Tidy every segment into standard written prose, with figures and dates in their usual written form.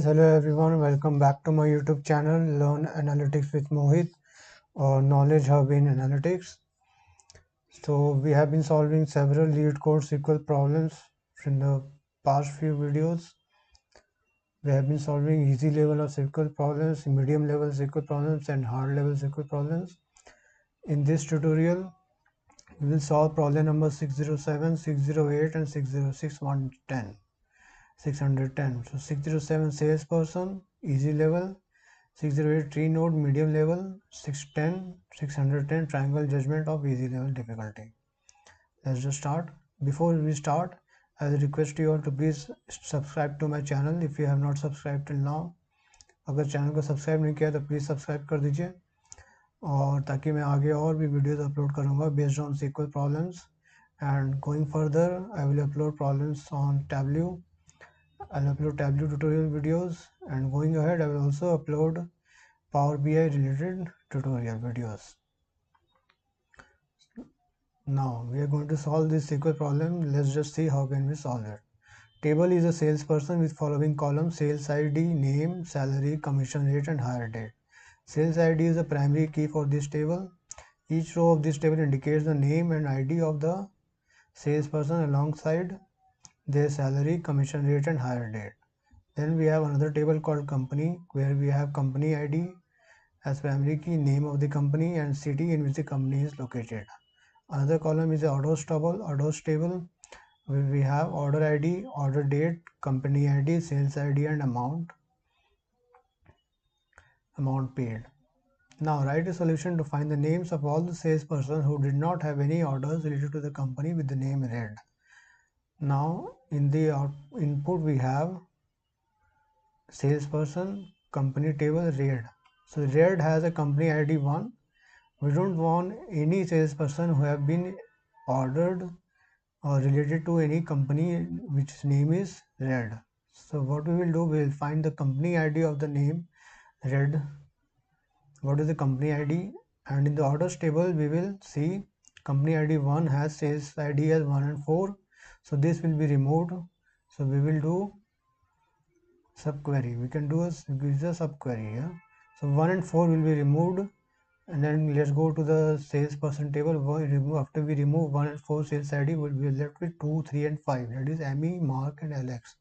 hello everyone, welcome back to my YouTube channel Learn Analytics with Mohit or Knowledge Hub in Analytics. So we have been solving several lead code SQL problems in the past few videos. We have been solving easy level of SQL problems, medium level SQL problems and hard level SQL problems. In this tutorial, we will solve problem number 607, 608 and 606, 610. So 607 salesperson, easy level. 608 tree node, medium level. 610 triangle judgment of easy level difficulty. Let's just start. Before we start, I will request you all to please subscribe to my channel if you have not subscribed till now. अगर channel को subscribe नहीं किया तो please subscribe कर दीजिए और ताकि मैं आगे और भी वीडियोस अपलोड करूँगा based on SQL problems and going further I will upload problems on Tableau. I'll upload Tableau tutorial videos, and going ahead I will also upload Power BI related tutorial videos. Now we are going to solve this SQL problem. Let's just see how can we solve it. Table is a salesperson with following columns: sales ID, name, salary, commission rate and hire date. Sales ID is the primary key for this table. Each row of this table indicates the name and ID of the salesperson alongside their salary, commission rate and hire date. Then we have another table called company, where we have company ID as primary key, name of the company and city in which the company is located. Another column is the orders table, where we have order ID, order date, company ID, sales ID and amount paid. Now write a solution to find the names of all the salespersons who did not have any orders related to the company with the name red. Now in the input we have salesperson, company table, red. So red has a company ID 1. We don't want any salesperson who have been ordered or related to any company which name is red. So what we will do, we will find the company ID of the name red. What is the company ID? And in the orders table we will see company ID 1 has sales ID as 1 and 4. So this will be removed. So we will do subquery. We can do a subquery. Yeah? So 1 and 4 will be removed, and then let's go to the salesperson table. After we remove 1 and 4 sales ID, we'll be left with 2, 3 and 5. That is Amy, Mark and Alex.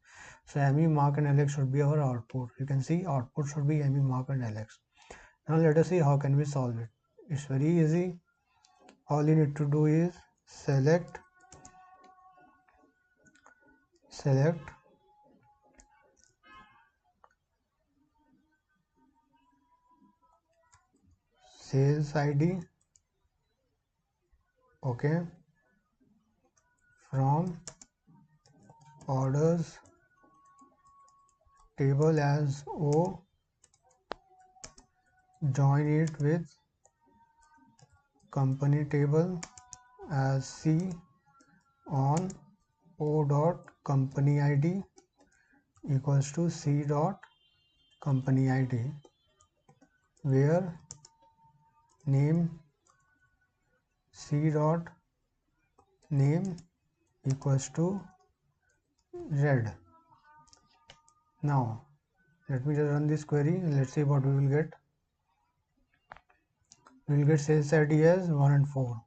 So Amy, Mark and Alex should be our output. You can see output should be Amy, Mark and Alex. Now let us see how can we solve it. It's very easy. All you need to do is select sales ID, okay, from orders table as O, join it with company table as C on O dot company ID equals to C dot company ID, where name C dot name equals to red. Now let me just run this query and let's see what we will get. We will get sales ID as 1 and 4.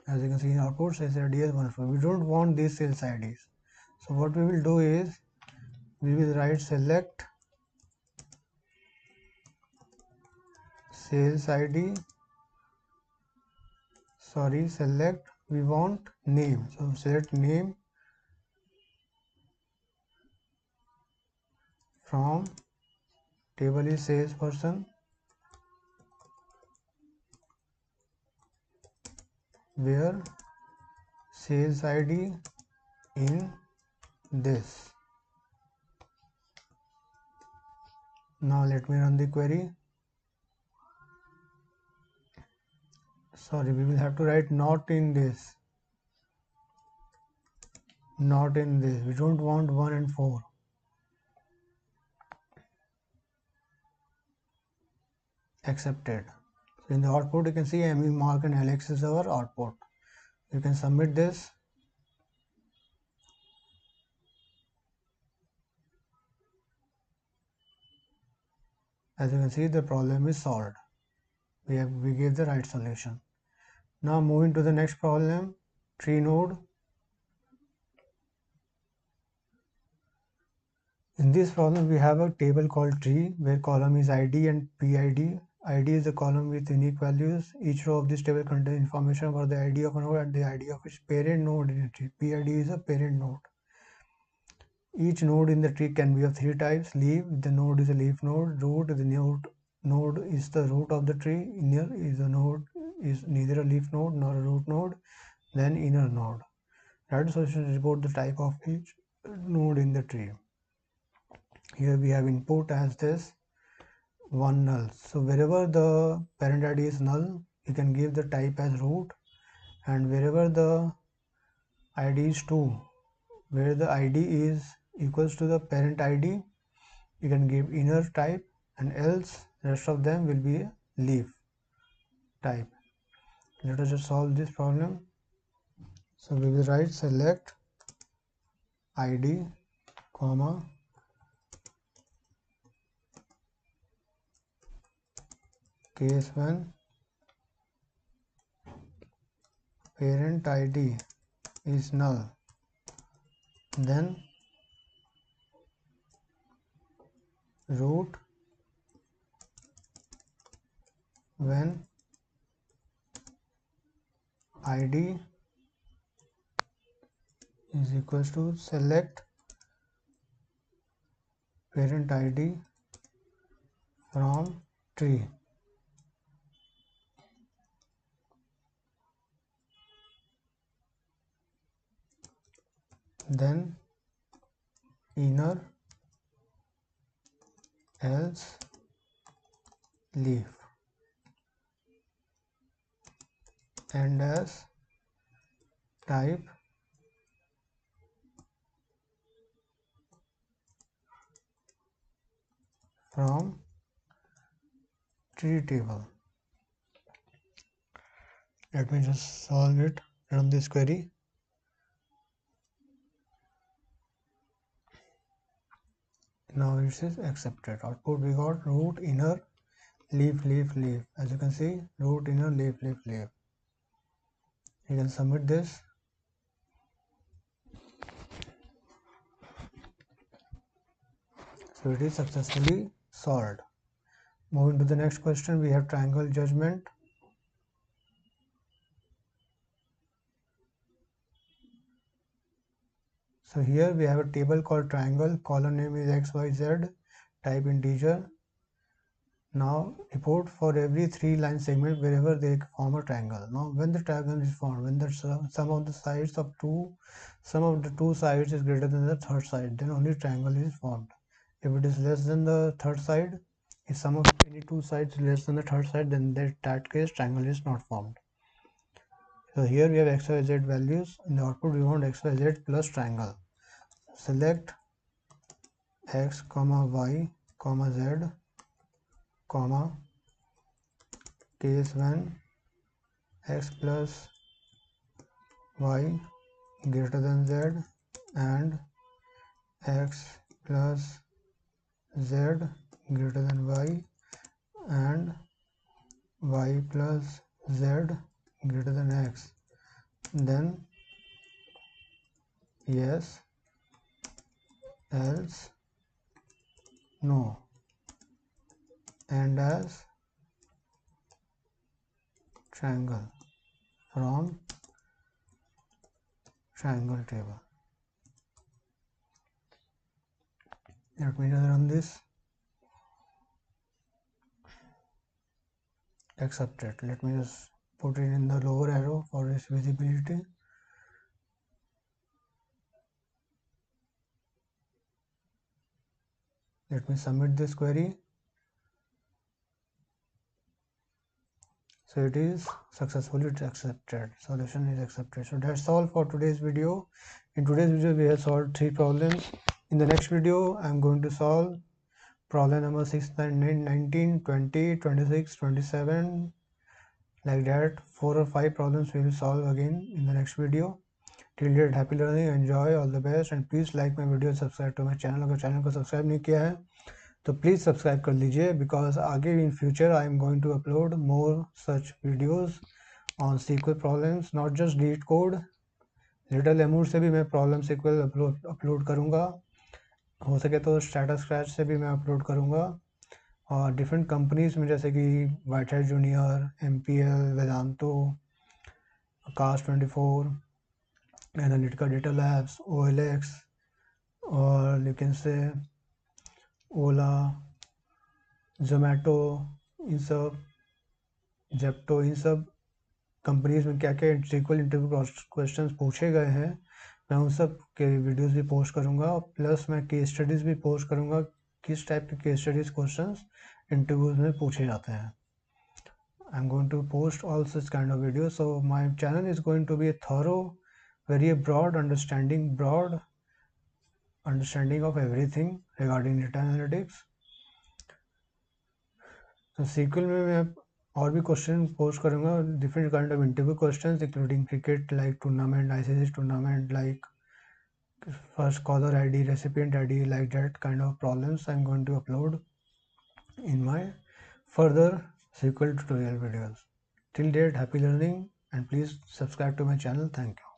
As you can see in output, sales ID as 1 and 4. We don't want these sales IDs. So what we will do is we will write select sales ID, select, we want name. So select name from table is salesperson, where sales ID in this. Now let me run the query. Sorry, we will have to write not in this. Not in this. We don't want 1 and 4. Accepted. So in the output you can see Amy, Mark and Alex is our output. You can submit this. As you can see, the problem is solved. We gave the right solution. Now moving to the next problem, tree node. In this problem, we have a table called tree where column is ID and PID. ID is the column with unique values. Each row of this table contains information about the ID of a node and the ID of its parent node in a tree. PID is a parent node. Each node in the tree can be of three types. Leaf, the node is a leaf node. Root, the node is the root of the tree. Inner is a node is neither a leaf node nor a root node. Then inner node. Write a solution to report the type of each node in the tree. Here we have input as this one null. So wherever the parent ID is null, you can give the type as root, and wherever the ID is 2, where the ID is equals to the parent ID, you can give inner type, and else rest of them will be leaf type. Let us just solve this problem. So we will write select ID comma case when parent ID is null, then root when ID is equals to select parent ID from tree. Then inner else leaf, and as type from tree table. Let me just solve it, run this query. Now it is accepted. Output we got root inner leaf leaf leaf. As you can see, root inner leaf leaf leaf. You can submit this. So it is successfully solved. Moving to the next question, we have triangle judgment. So here we have a table called triangle. Column name is XYZ, type integer. Now report for every 3 line segment wherever they form a triangle. Now when the triangle is formed, when the sum of the sides of the two sides is greater than the third side, then only triangle is formed. If it is less than the third side, if sum of any two sides is less than the third side, then in that case triangle is not formed. So here we have XYZ values. In the output we want XYZ plus triangle. Select X comma Y comma Z comma case when X plus Y greater than Z and X plus Z greater than Y and Y plus Z greater than X, then yes, else no, and as triangle from triangle table. Let me just run this. Accepted. Let me just put it in the lower arrow for its visibility. Let me submit this query. So it is successfully accepted. Solution is accepted. So that's all for today's video. In today's video we have solved 3 problems. In the next video I am going to solve problem number 6, 9, 19, 20, 26, 27, like that. 4 or 5 problems we will solve again in the next video. Till that, happy learning, enjoy, all the best, and please like my video, subscribe to my channel. अगर channel को subscribe नहीं किया है तो please subscribe कर लीजिए, because आगे in future I am going to upload more such videos on SQL problems, not just LeetCode. Little एमूर से भी मैं प्रॉब्लम SQL अपलोड करूँगा, हो सके तो स्टेटस स्क्रैच से भी मैं अपलोड करूँगा, और डिफरेंट कंपनीज में जैसे कि white head junior, MPL, वेदांतो, Cast24, Analytica data labs, OLX, और यू कैन से ओला, जोमेटो, इन सब, जेप्टो, इन सब कंपनीज में क्या क्या SQL इंटरव्यू क्वेश्चंस पूछे गए हैं, मैं उन सब के वीडियोस भी पोस्ट करूंगा, प्लस मैं केस स्टडीज़ भी पोस्ट करूंगा, किस टाइप के केस स्टडीज़ क्वेश्चंस इंटरव्यूज में पूछे जाते हैं। I'm going to post all such kind of videos, so my channel is going to be a thorough, very broad understanding of everything regarding data analytics. तो SQL में मैं और भी question post करूँगा, different kind of interview questions including cricket like tournament, ICC tournament, like first caller ID, recipient ID, like that kind of problems I'm going to upload in my further SQL tutorial videos. Till date, happy learning, and please subscribe to my channel. Thank you.